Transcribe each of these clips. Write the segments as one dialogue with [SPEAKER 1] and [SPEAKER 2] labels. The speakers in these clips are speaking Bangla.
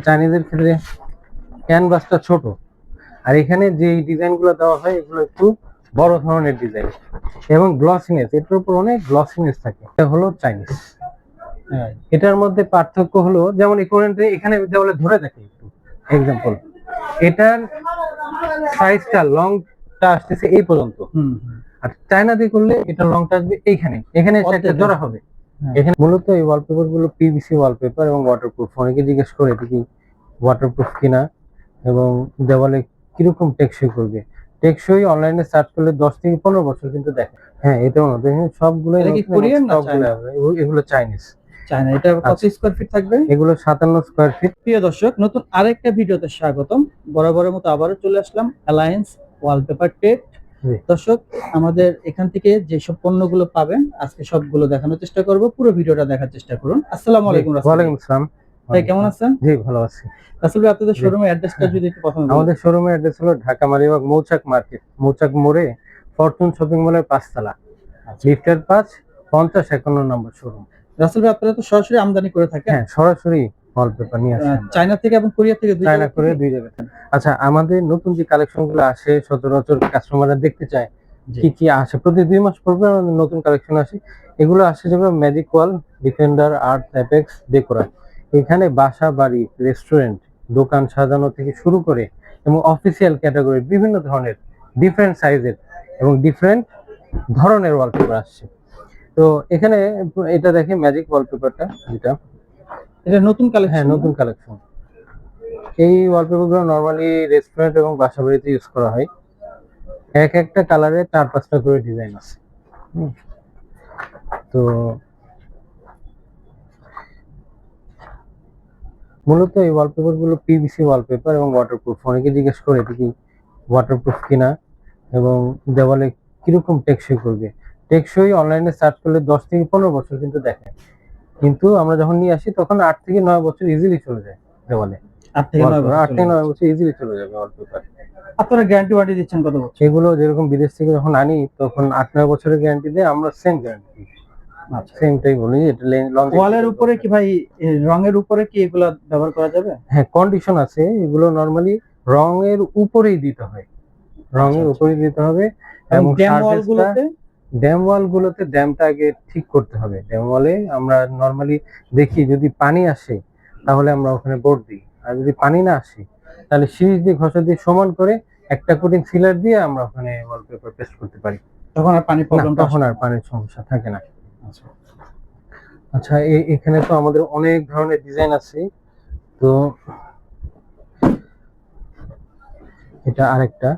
[SPEAKER 1] চাইনিজের ক্ষেত্রে ক্যানভাসটা ছোট, আর এখানে যে ডিজাইন গুলো দেওয়া হয় এগুলো একটু বড় ধরনের ডিজাইন এবং গ্লসিনেস, এটার উপর অনেক গ্লসিনেস থাকে। এটা হলো চাইনিজ। এটার মধ্যে পার্থক্য হলো, যেমন এখানে দেওয়ালে ধরে দেখে একটু এক্সাম্পল, এটার সাইজটা লংটা আসতেছে এই পর্যন্ত, আর চায়না দিয়ে করলে এটা লংটা আসবে এইখানে, এখানে একটা জোড়া হবে। এখানে মূলত এই ওয়ালপেপার গুলো পিভিসি ওয়ালপেপার এবং ওয়াটারপ্রুফ। অনেকে জিজ্ঞেস করে এটা কি ওয়াটারপ্রুফ কিনা এবং দেওয়ালে কিরকম টেকসই করবে। টেকসই অনলাইনে সার্চ করলে 10 থেকে 15 বছর কিন্তু দেখে। হ্যাঁ, এটাও না, দেখেন সবগুলো এগুলো চাইনিজ।
[SPEAKER 2] চায়না। এটা কত স্কয়ার ফিট থাকবে?
[SPEAKER 1] এগুলো 57 স্কয়ার ফিট।
[SPEAKER 2] প্রিয় দর্শক, নতুন আরেকটা ভিডিওতে স্বাগতম। বরাবরের মতো আবারও চলে আসলাম অ্যালায়েন্স ওয়ালপেপার ট্রেড। দর্শক, আমাদের এখান থেকে যেসব পণ্যগুলো পাবেন আজকে সবগুলো দেখানোর চেষ্টা করব, পুরো ভিডিওটা দেখার চেষ্টা করুন। আসসালামু আলাইকুম।
[SPEAKER 1] ওয়ালাইকুম আসসালাম
[SPEAKER 2] ভাই, কেমন আছেন?
[SPEAKER 1] জি, ভালো আছি।
[SPEAKER 2] আসলে আপনাদের শোরুমের অ্যাড্রেসটা যদি একটু প্রথমে বলেন।
[SPEAKER 1] আমাদের শোরুমের অ্যাড্রেস হলো ঢাকা মালিবাগ মৌচাক মার্কেট, মৌচাক মোড়ে ফরচুন শপিং মলের 5 তলা, লিফটের 5, 50-51 নম্বর শোরুম।
[SPEAKER 2] রাসেল ভাই, আপনারা তো সরাসরি আমদানি করে থাকেন?
[SPEAKER 1] হ্যাঁ, সরাসরি ওয়ালপেপার নিয়ে আসেন
[SPEAKER 2] চায়না থেকে এবং কোরিয়া থেকে, দুই
[SPEAKER 1] জায়গা থেকে। আচ্ছা, আমাদের নতুন যে কালেকশন গুলো আসে সচরাচর কাস্টমাররা দেখতে চায় কি কি আসে, প্রতি 2 মাস পর পর আমাদের নতুন কালেকশন আসে। এগুলো আসে যেমন ম্যাজিক ওয়াল, ডিফেন্ডার, আর্থ, অ্যাপেক্স, ডেকোরা। এখানে বাসা বাড়ি, রেস্টুরেন্ট, দোকান সাজানো থেকে শুরু করে এবং অফিসিয়াল ক্যাটাগরির বিভিন্ন ধরনের ডিফারেন্ট সাইজের এবং ডিফারেন্ট ধরনের ওয়ালপেপার আসছে। তো এখানে এটা দেখে ম্যাজিক ওয়ালপেপারটা, এটা
[SPEAKER 2] নতুন কালেকশন।
[SPEAKER 1] হ্যাঁ, নতুন কালেকশন। এই ওয়ালপেপারগুলো নরমালি রেস্টুরেন্ট এবং বাসাবাড়িতে ইউজ করা হয়। এক একটা কালারে 4-5টা করে ডিজাইন আছে। তো মূলত এই ওয়ালপেপারগুলো পিভিসি ওয়ালপেপার এবং ওয়াটারপ্রুফ। অনেকে জিজ্ঞেস করে এটা কি ওয়াটারপ্রুফ কিনা এবং দেওয়ালে কিরকম টেকসই করবে। টেকসই অনলাইনে সার্চ করলে 10 থেকে 15 বছর কিন্তু দেখে, কিন্তু আমরা যখন নিয়ে আসি তখন 8 থেকে 9 বছর ইজিলি চলে যায় দেওয়ালে।
[SPEAKER 2] 8 থেকে 9
[SPEAKER 1] বছর ইজিলি চলে যাবে ওয়ালপেপার।
[SPEAKER 2] আপনারা গ্যারান্টি ওয়ারেন্টি দিচ্ছেন কত বছর?
[SPEAKER 1] এগুলো যেরকম বিদেশ থেকে যখন আনি তখন 8-9 বছরের গ্যারান্টি দেয়, আমরা সেম গ্যারান্টি। আচ্ছা, সেমটাই বলি। এটা
[SPEAKER 2] ওয়ালের উপরে কি ভাই, রঙের উপরে কি এগুলো ব্যবহার করা যাবে?
[SPEAKER 1] হ্যাঁ, কন্ডিশন আছে। এগুলো নরমালি রঙের উপরেই দিতে হয়, রঙের উপরেই দিতে হবে। এবং ড্যাম ওয়ালগুলোতে ড্যামটা আগে ঠিক করতে হবে। ড্যাম ওয়ালে আমরা নরমালি দেখি যদি পানি আসে তাহলে আমরা ওখানে বোর্ড দিই, আর যদি পানি না আসে তাহলে সিরিজ দিয়ে ঘষা দিয়ে সমান করে একটা কোটিং সিলার দিয়ে আমরা ওখানে ওয়ালপেপার পেস্ট করতে পারি।
[SPEAKER 2] তখন আর পানি প্রবলেম,
[SPEAKER 1] তখন আর পানির সমস্যা থাকে না। আচ্ছা, এখানে তো আমাদের অনেক ধরনের ডিজাইন আছে। তো এটা আরেকটা,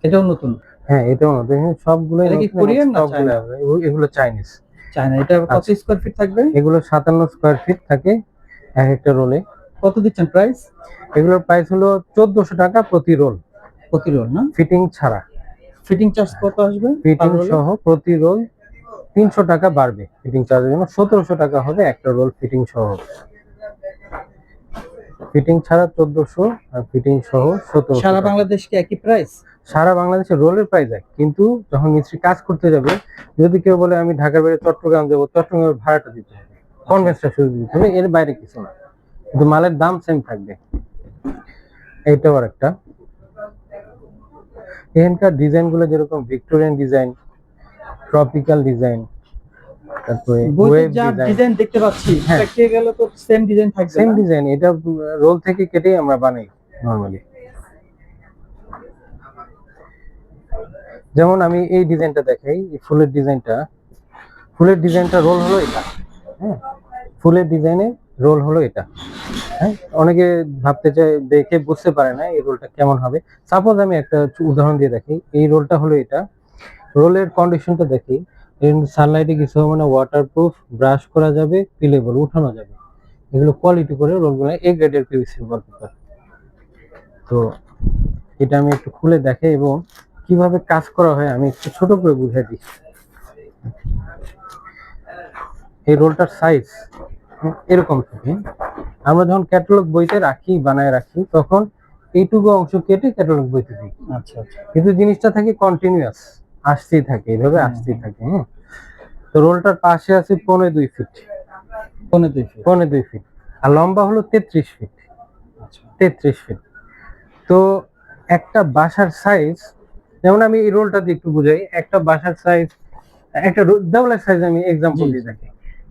[SPEAKER 2] এটাও নতুন।
[SPEAKER 1] হ্যাঁ, এটাও নতুন। সবগুলোই
[SPEAKER 2] কোরিয়ান না চায়না?
[SPEAKER 1] এগুলো চাইনিজ।
[SPEAKER 2] চায়না। এটা কত স্কয়ার ফিট থাকবে?
[SPEAKER 1] এগুলো 57 স্কয়ার ফিট থাকে এক একটা রোলে।
[SPEAKER 2] কত দিচ্ছেন প্রাইস?
[SPEAKER 1] এগুলোর প্রাইস হলো 1400 টাকা প্রতি রোল।
[SPEAKER 2] প্রতি রোল না?
[SPEAKER 1] ফিটিং ছাড়া।
[SPEAKER 2] ফিটিং চার্জ কত আসবে?
[SPEAKER 1] ফিটিং সহ প্রতি রোল 300 টাকা বাড়বে। ফিটিং চার্জের জন্য 1700 টাকা হবে একটা রোল ফিটিং সহ। ফিটিং ছাড়া 1400 আর ফিটিং সহ 1700।
[SPEAKER 2] সারা বাংলাদেশ কি একই প্রাইস?
[SPEAKER 1] সারা বাংলাদেশে রোলের প্রাইস এক, কিন্তু যখন মিস্ত্রি কাজ করতে যাবে, যদি কেউ বলে আমি ঢাকার বাইরে চট্টগ্রাম যাবো, চট্টগ্রামের ভাড়াটা দিতে হবে, কনভেন্সটা শুরু দিতে হবে, এর বাইরে কিছু না, কিন্তু মালের দাম সেম থাকবে। এইটাও একটা। এখানকার ডিজাইন গুলো যেরকম ভিক্টোরিয়ান ডিজাইন, ট্রপিক্যাল ডিজাইন, তারপরে ওয়েব
[SPEAKER 2] ডিজাইন দেখতে পাচ্ছি, কেটে গেল তো সেম ডিজাইন থাকবে?
[SPEAKER 1] সেম ডিজাইন, এটা রোল থেকে কেটে আমরা বানাই নরমালি। যেমন আমি এই ডিজাইনটা দেখাই, এই ফুলের ডিজাইনটা রোল হলো এটা। হ্যাঁ, ফুলের ডিজাইনে রোল হলো এটা। হ্যাঁ, অনেকে ভাবতে চায়, দেখে বুঝতে পারে না এই রোলটা কেমন হবে। সাপোজ আমি একটা উদাহরণ দিয়ে দেখি। এই রোলটা হলো এটা। রোলের কন্ডিশনটা দেখি, সানলাইটে কিছু মানে ওয়াটারপ্রুফ, ব্রাশ করা যাবে, পিলেবল, উঠানো যাবে। এগুলো কোয়ালিটি করে রোলগুলো এ গ্রেডের পিভিসি ওয়ালপেপার। তো এটা আমি একটু খুলে দেখাই এবং কিভাবে কাজ করা হয় আমি একটু ছোট করে বুঝিয়ে দিই। এই রোলটার সাইজ এরকম থাকে। আমরা যখন ক্যাটালগ বইতে রাখি, বানায় রাখি, তখন এইটুকু অংশ কেটে ক্যাটালগ বইতে দিই।
[SPEAKER 2] আচ্ছা আচ্ছা।
[SPEAKER 1] কিন্তু জিনিসটা থাকে কন্টিনিউয়াস, আসতেই থাকে, এইভাবে আসতেই থাকে। তো রোলটার পাশে আছে 2.5 ফিট।
[SPEAKER 2] 2.5 ফিট।
[SPEAKER 1] 2.5 ফিট, আর লম্বা হলো 33 ফিট।
[SPEAKER 2] আচ্ছা
[SPEAKER 1] 33 ফিট। তো একটা বাসার সাইজ, যেমন আমি এই রোলটা দিয়ে একটু বুঝাই, একটা বাসার সাইজ, একটা দেওয়ালের সাইজ আমি এক্সাম্পল
[SPEAKER 2] জি,
[SPEAKER 1] দিয়ে থাকি।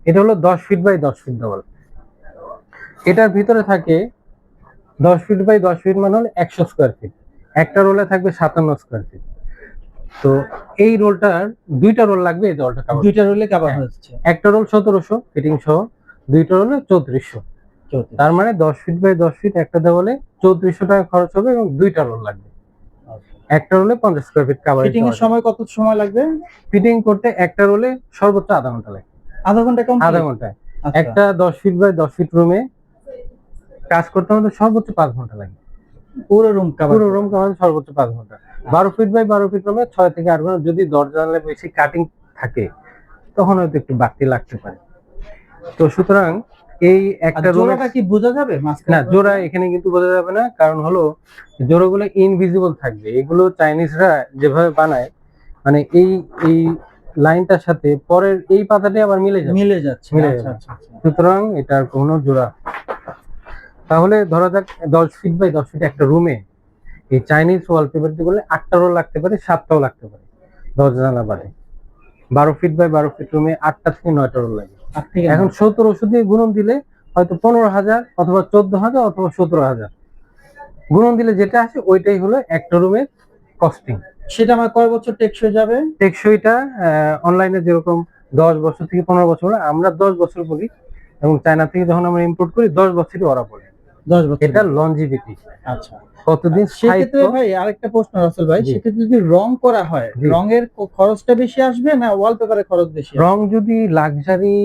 [SPEAKER 1] এটা হলো 10 ফিট বাই 10 ফিট দেওয়াল। এটার ভিতরে থাকে 10 ফিট বাই 10 ফিট মানে হলো 100 স্কোয়ার ফিট। একটা রোলে থাকবে 57 স্কোয়ার ফিট। তো এই রোলটার দুইটা রোল লাগবে এই দেওয়ালটা কাভার।
[SPEAKER 2] দুইটা রোলে কভার
[SPEAKER 1] হ্যাঁ।
[SPEAKER 2] হচ্ছে।
[SPEAKER 1] একটা রোল 1700 ফিটিং সহ, দুইটা রোলে 3400।
[SPEAKER 2] 34
[SPEAKER 1] তার মানে 10 ফিট বাই 10 ফিট একটা দেওয়ালে 3400 টাকা খরচ হবে এবং দুইটা রোল লাগবে। একটা রোলে 50 স্কোয়ার ফিট কাভার।
[SPEAKER 2] ফিটিং এর সময় কত সময় লাগবে?
[SPEAKER 1] ফিটিং করতে একটা রোলে সর্বোচ্চ আধা ঘন্টা লাগে।
[SPEAKER 2] আধা ঘন্টা কম?
[SPEAKER 1] আধা ঘন্টায়
[SPEAKER 2] আচ্ছা।
[SPEAKER 1] একটা 10 ফিট বাই 10 ফিট রুমে কাজ করতে আমাদের সর্বোচ্চ 5 ঘন্টা লাগে।
[SPEAKER 2] পুরো রুম কভার?
[SPEAKER 1] পুরো রুম কাভার সর্বোচ্চ 5 ঘন্টা। 12 ফিট বাই 12 ফিট রুমে 6 থেকে 8 ঘন্টা। যদি দরজা জানালে বেশি কাটিং থাকে তখন হয়তো একটু বাড়তি লাগতে পারে। তো সুতরাং এই একটা রুমে
[SPEAKER 2] জোড়াটা কি বোঝা যাবে মাঝখানে?
[SPEAKER 1] না, জোড়া এখানে কিন্তু বোঝা যাবে না, কারণ হলো জোড়াগুলো ইনভিজিবল থাকবে। এগুলো চাইনিজরা যেভাবে বানায়, মানে এই এই লাইনটার সাথে পরের এই পাতাটা আবার মিলে যাবে।
[SPEAKER 2] মিলে যাচ্ছে।
[SPEAKER 1] মিলে
[SPEAKER 2] আচ্ছা
[SPEAKER 1] যাবে।
[SPEAKER 2] আচ্ছা আচ্ছা।
[SPEAKER 1] সুতরাং এটার কোনো জোড়া, তাহলে ধরা যাক 10 ফিট বাই 10 ফিট একটা রুমে এই চাইনিজ ওয়ালপেপার দিয়ে করলে 8টা রোল লাগতে পারে, 7টাও লাগতে পারে, দরজা জানালা বাদে। 12 ফিট বাই 12 ফিট রুমে 8টা থেকে 9টা রোল লাগে। এখন 1700 দিয়ে গুণন দিলে হয়তো 15,000 অথবা 14,000 অথবা 17,000 গুণন দিলে যেটা আসে ওইটাই হলো একটা রুমের কস্টিং।
[SPEAKER 2] সেটা আমার কয় বছর টেকসই যাবে?
[SPEAKER 1] টেকসইটা অনলাইনে যেরকম 10 বছর থেকে 15 বছর, আমরা 10 বছর বলি, এবং চায়না থেকে যখন আমরা ইম্পোর্ট করি 10 বছরই ওরা বলে।
[SPEAKER 2] 10 বছর।
[SPEAKER 1] এটা লনজিভিটি,
[SPEAKER 2] আচ্ছা।
[SPEAKER 1] কতদিন
[SPEAKER 2] সেক্ষেত্রে
[SPEAKER 1] স্থায়িত্ব।
[SPEAKER 2] ভাই আরেকটা প্রশ্ন রাসেল ভাই,
[SPEAKER 1] জি।
[SPEAKER 2] সেক্ষেত্রে যদি রং করা হয়,
[SPEAKER 1] জি।
[SPEAKER 2] রঙের খরচটা বেশি আসবে না ওয়ালপেপারের খরচ বেশি?
[SPEAKER 1] রং যদি লাক্সারি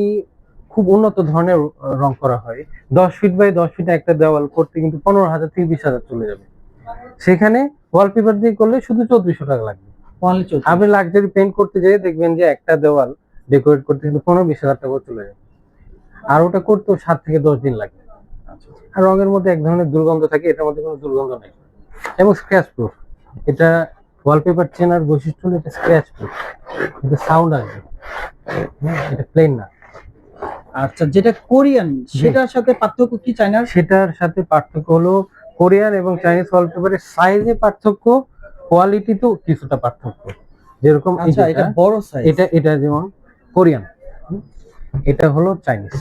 [SPEAKER 1] খুব উন্নত ধরনের রং করা হয়, 10 ফিট বাই 10 ফিট একটা দেওয়াল করতে কিন্তু 15,000 থেকে 20,000 চলে যাবে। সেখানে ওয়ালপেপার দিয়ে করলে শুধু 3400 টাকা লাগবে।
[SPEAKER 2] অনলি 14।
[SPEAKER 1] আপনি লাক্সারি পেইন্ট করতে যেয়ে দেখবেন যে একটা দেওয়াল ডেকোরেট করতে কিন্তু 15-20,000 টাকা চলে যাবে, আর ওটা করতেও 7 থেকে 10 দিন লাগে। আর রঙের মধ্যে এক ধরনের দুর্গন্ধ থাকে, এটার মধ্যে কোনো দুর্গন্ধ নেই এবং স্ক্র্যাচ প্রুফ। এটা ওয়ালপেপার চেনার বৈশিষ্ট্য হলো এটা স্ক্র্যাচ প্রুফ, এটা সাউন্ড আসবে, এটা প্লেন না।
[SPEAKER 2] আচ্ছা, যেটা কোরিয়ান সেটার সাথে পার্থক্য কি চায়নার?
[SPEAKER 1] সেটার সাথে পার্থক্য হলো কোরিয়ান এবং চাইনিজ ওয়ালপেপারের সাইজে পার্থক্য, কোয়ালিটিতেও কিছুটা পার্থক্য। যেরকম এই
[SPEAKER 2] আচ্ছা, এটা বড় সাইজ।
[SPEAKER 1] এটা যেমন কোরিয়ান, এটা হলো চাইনিজ।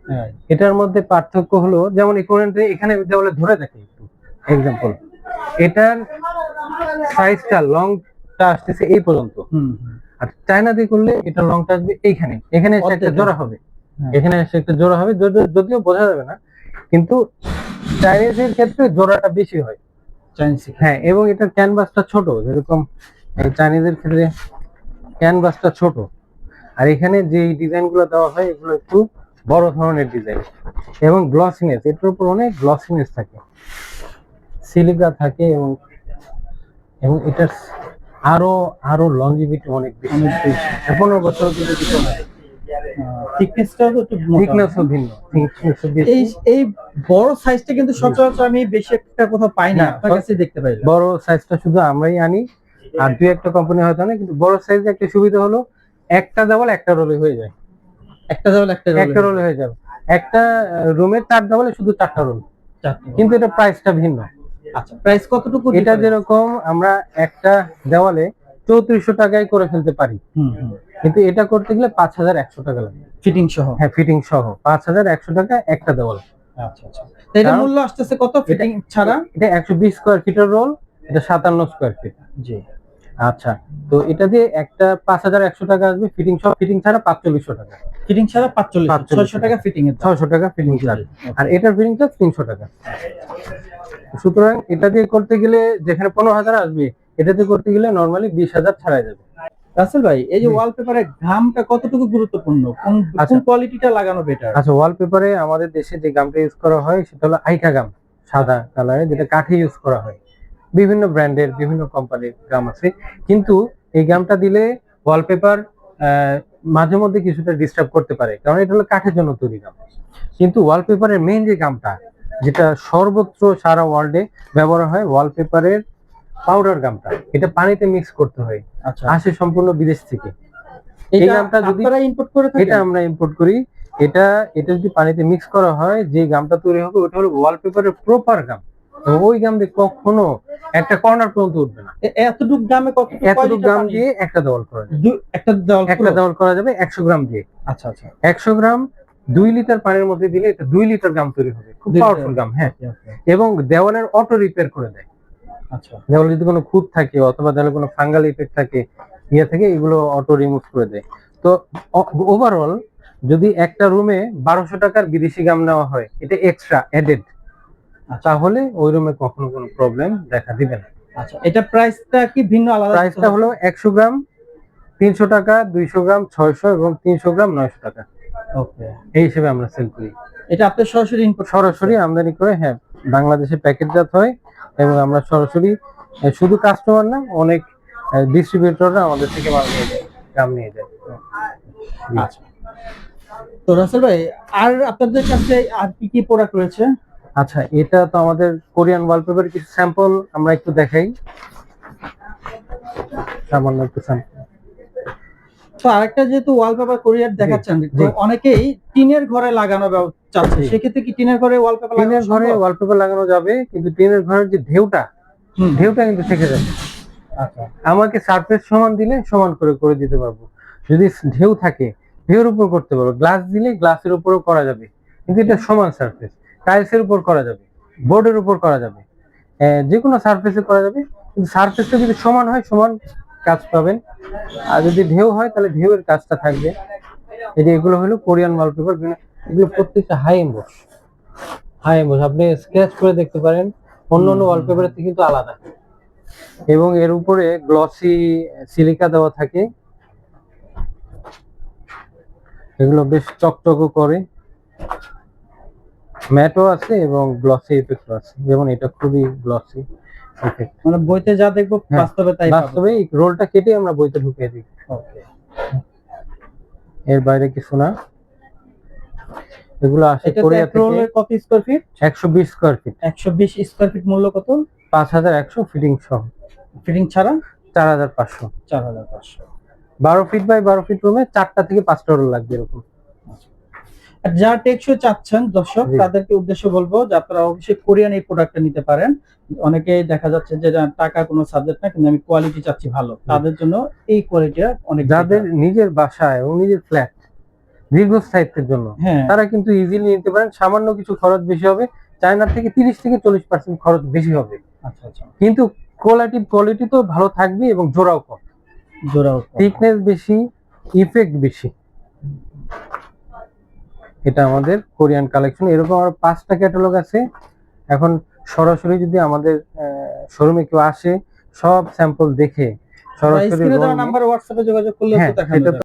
[SPEAKER 2] হ্যাঁ।
[SPEAKER 1] এটার মধ্যে পার্থক্য হলো, যেমন এখানে দেওয়ালে ধরে দেখে একটু এক্সাম্পল, এটার সাইজটা লংটা আসতেছে এই পর্যন্ত, আর চায়না দিয়ে করলে এটা লংটা আসবে এইখানে, এখানে এসে একটা জোড়া হবে, এখানে এসে একটা জোড়া হবে, যদিও বোঝা যাবে না, কিন্তু চাইনিজের ক্ষেত্রে জোড়াটা বেশি হয়। হ্যাঁ, এবং এটার ক্যানভাসটা ছোট, যেরকম চাইনিজের ক্ষেত্রে ক্যানভাসটা ছোট, আর এখানে যে ডিজাইন গুলো দেওয়া হয় এগুলো একটু বড় ধরনের ডিজাইন এবং গ্লসিনেস, এটার উপর অনেক গ্লসিনেস থাকে, সিলিকা থাকে, এবং এটার আরো আরো লংজিভিটি অনেক বেশি, 15 বছর ধরে কিছু হয়।
[SPEAKER 2] থিকনেসটাও তো একটু মোটা।
[SPEAKER 1] থিকনেসও ভিন্ন, থিকনেসও বেশি।
[SPEAKER 2] এই বড় সাইজটা কিন্তু সচরাচর আমি বেশি একটা কোথাও পাই না, আপনার কাছে দেখতে পাই।
[SPEAKER 1] বড় সাইজটা শুধু আমরাই আনি, আর দুই একটা কোম্পানি হয়তো না, কিন্তু বড় সাইজে একটা সুবিধা হলো একটা দেওয়াল একটা রোলে হয়ে যায়,
[SPEAKER 2] একটা দেওয়াল একটা
[SPEAKER 1] রোলে হয়ে যাবে। একটা রুমের 4 দেওয়ালে শুধু 4টা রোল, কিন্তু এটা প্রাইসটা ভিন্ন।
[SPEAKER 2] আচ্ছা, প্রাইস কতটুকু?
[SPEAKER 1] এটা যেরকম আমরা একটা দেওয়ালে 3400 টাকায় করে ফেলতে পারি, কিন্তু এটা করতে গেলে 5100 টাকা লাগে
[SPEAKER 2] ফিটিং সহ।
[SPEAKER 1] হ্যাঁ, ফিটিং সহ 5100 টাকা একটা দেওয়াল।
[SPEAKER 2] আচ্ছা আচ্ছা, এটা মূল্য আসতেছে কত ফিটিং ছাড়া?
[SPEAKER 1] এটা 120 স্কয়ার ফিটের রোল, এটা 57 স্কয়ার ফিট।
[SPEAKER 2] জি।
[SPEAKER 1] আচ্ছা, তো এটা দিয়ে একটা 5100 টাকা আসবে ফিটিং সহ, ফিটিং ছাড়া 4500 টাকা।
[SPEAKER 2] ফিটিং ছাড়া 4500, 600 টাকা ফিটিং এর,
[SPEAKER 1] 600 টাকা ফিটিং চার্জ, আর এটার ফিটিং চার্জ 300 টাকা। সুতরাং এটা দিয়ে করতে গেলে যেখানে 15,000 আসবে, এটা দিয়ে করতে গেলে নরমালি 20,000 ছাড়াই যাবে।
[SPEAKER 2] রাসেল ভাই, এই যে ওয়ালপেপারে ঘামটা কতটুকু গুরুত্বপূর্ণ, কোন কোয়ালিটিটা লাগানো বেটার?
[SPEAKER 1] আচ্ছা, ওয়ালপেপারে আমাদের দেশে যে গামটা ইউজ করা হয় সেটা হলো আইকা গাম, সাদা কালারের, যেটা কাঠে ইউজ করা হয়। বিভিন্ন ব্র্যান্ডের বিভিন্ন কোম্পানির গাম আছে, কিন্তু এই গামটা দিলে ওয়ালপেপার মাঝে মধ্যে কিছুটা ডিস্টার্ব করতে পারে, কারণ এটা হলো কাঠের জন্য তৈরি গাম। কিন্তু ওয়ালপেপারের মেইন যে গামটা, যেটা সর্বত্র সারা ওয়ার্ল্ডে ব্যবহার হয়, ওয়ালপেপারের পাউডার গামটা, এটা পানিতে মিক্স করতে হয়, আসে সম্পূর্ণ বিদেশ থেকে। এই গামটা যদি
[SPEAKER 2] আপনারা ইম্পোর্ট করে থাকেন?
[SPEAKER 1] এটা আমরা ইম্পোর্ট করি। এটা এটা যদি পানিতে মিক্স করা হয়, যে গামটা তৈরি হবে ওটা হলো ওয়ালপেপারের প্রপার গাম, এবং ওই গাম দিয়ে কখনো একটা কর্নার পর্যন্ত উঠবে না।
[SPEAKER 2] এতটুকু গামে কত
[SPEAKER 1] এতটুকু গাম দিয়ে একটা দেওয়াল করা যাবে,
[SPEAKER 2] একটা দেওয়াল
[SPEAKER 1] একটা দেওয়াল করা যাবে 100 গ্রাম দিয়ে।
[SPEAKER 2] আচ্ছা আচ্ছা
[SPEAKER 1] 100 গ্রাম 2 লিটার পানির মধ্যে দিলে এটা 2 লিটার গাম তৈরি হবে, খুব
[SPEAKER 2] 2
[SPEAKER 1] পাওয়ারফুল গাম। হ্যাঁ, এবং দেওয়ালের অটো রিপেয়ার করে দেয়।
[SPEAKER 2] আচ্ছা
[SPEAKER 1] দেওয়ালে যদি কোনো খুঁত থাকে অথবা দেওয়ালে কোনো ফাঙ্গাল ইফেক্ট থাকে, ইয়ে থেকে, এগুলো অটো রিমুভ করে দেয়। তো ওভারঅল যদি একটা রুমে 1200 টাকার বিদেশি গাম নেওয়া হয়, এটা এক্সট্রা অ্যাডেড, তাহলে ওই রুমে কখনো কোনো প্রবলেম দেখা দিবে না।
[SPEAKER 2] আচ্ছা, এটা প্রাইসটা কি ভিন্ন আলাদা?
[SPEAKER 1] প্রাইসটা হলো 100 গ্রাম 300 টাকা, 200 গ্রাম 600 এবং 300 গ্রাম 900 টাকা।
[SPEAKER 2] ওকে,
[SPEAKER 1] এই হিসেবে আমরা সেল করি।
[SPEAKER 2] এটা আপনি সরাসরি ইনপুট
[SPEAKER 1] সরাসরি আমদানি করে, হ্যাঁ, বাংলাদেশে প্যাকেটজাত হয়, এবং আমরা সরাসরি শুধু কাস্টমার না, অনেক ডিস্ট্রিবিউটররা আমাদের থেকে মাল নিয়ে যায়, গাম নিয়ে যায়।
[SPEAKER 2] আচ্ছা, তো রাসেল ভাই, আর আপনাদের কাছে আর কি কি প্রোডাক্ট রয়েছে?
[SPEAKER 1] আচ্ছা, এটা তো আমাদের কোরিয়ান ওয়ালপেপার, কিছু স্যাম্পল আমরা একটু দেখাই, সামান্য একটু স্যাম্পল।
[SPEAKER 2] তো আরেকটা, যেহেতু ওয়ালপেপার কোরিয়ার দেখাচ্ছেন, তো অনেকেই টিনের ঘরে লাগানো চাচ্ছে, সেক্ষেত্রে কি টিনের ঘরে ওয়ালপেপার
[SPEAKER 1] টিনের ঘরে ওয়ালপেপার লাগানো যাবে, কিন্তু টিনের ঘরের যে ঢেউটা কিন্তু থেকে যাবে।
[SPEAKER 2] আচ্ছা,
[SPEAKER 1] আমাকে সারফেস সমান দিলে সমান করে করে দিতে পারবো, যদি ঢেউ থাকে ঢেউর উপর করতে পারবো, গ্লাস দিলে গ্লাসের উপরও করা যাবে, কিন্তু এটা সমান সারফেস, টাইলসের উপর করা যাবে, বোর্ডের উপর করা যাবে, যে কোনো সারফেসে করা যাবে, কিন্তু সারফেসটা যদি সমান হয় সমান কাজ পাবেন, আর যদি ঢেউ হয় তাহলে ঢেউয়ের কাজটা থাকবে। এই যে এগুলো হলো কোরিয়ান ওয়ালপেপার, এগুলো প্রত্যেকটা হাই এমবস, আপনি স্ক্র্যাচ করে দেখতে পারেন, অন্য অন্য ওয়ালপেপারের থেকে কিন্তু আলাদা, এবং এর উপরে গ্লসি সিলিকা দেওয়া থাকে, এগুলো বেশ চকচকও করে, ম্যাটও আছে এবং গ্লসি ইফেক্টও আছে, যেমন এটা খুবই গ্লসি ইফেক্ট।
[SPEAKER 2] মানে বইতে যা দেখবো বাস্তবে তাই পাবো।
[SPEAKER 1] বাস্তবে এই রোলটা কেটে আমরা বইতে ঢুকিয়ে দিই।
[SPEAKER 2] ওকে,
[SPEAKER 1] এর বাইরে কিছু না। এগুলো আসে কোরিয়া থেকে।
[SPEAKER 2] কত square feet?
[SPEAKER 1] 120 square feet.
[SPEAKER 2] 120 square feet মূল্য কত?
[SPEAKER 1] 5100 ফিটিং সহ,
[SPEAKER 2] ফিটিং ছাড়া
[SPEAKER 1] 4500।
[SPEAKER 2] 4500।
[SPEAKER 1] 12 ফিট বাই 12 ফিট রুমে 4টা থেকে 5টা রোল লাগবে এরকম।
[SPEAKER 2] আর যারা টেকসই চাচ্ছেন দর্শক, তাদেরকে উদ্দেশ্য বলবো যে আপনারা অবশ্যই কোরিয়ান এই প্রোডাক্টটা নিতে পারেন। অনেকেই দেখা যাচ্ছে যে টাকা কোনো সাবজেক্ট না, কিন্তু আমি কোয়ালিটি চাচ্ছি ভালো, তাদের জন্য এই কোয়ালিটিটা অনেক।
[SPEAKER 1] যাদের নিজের বাসায় এবং নিজের ফ্ল্যাট দীর্ঘস্থায়িত্বের জন্য, তারা কিন্তু ইজিলি নিতে পারেন। সামান্য কিছু খরচ বেশি হবে, চায়নার থেকে 30 থেকে 40% খরচ বেশি হবে।
[SPEAKER 2] আচ্ছা আচ্ছা,
[SPEAKER 1] কিন্তু কোয়ালিটি তো ভালো থাকবে, এবং জোড়াও কম, থিকনেস বেশি, ইফেক্ট বেশি। এটা আমাদের কোরিয়ান কালেকশন। এরকম আরো 5টা ক্যাটালগ আছে। এখন সরাসরি যদি আমাদের শোরুমে কেউ আসে, সব স্যাম্পল দেখে সরাসরি
[SPEAKER 2] নাম্বার হোয়াটসঅ্যাপে যোগাযোগ করলে তো দেখানো যাবে।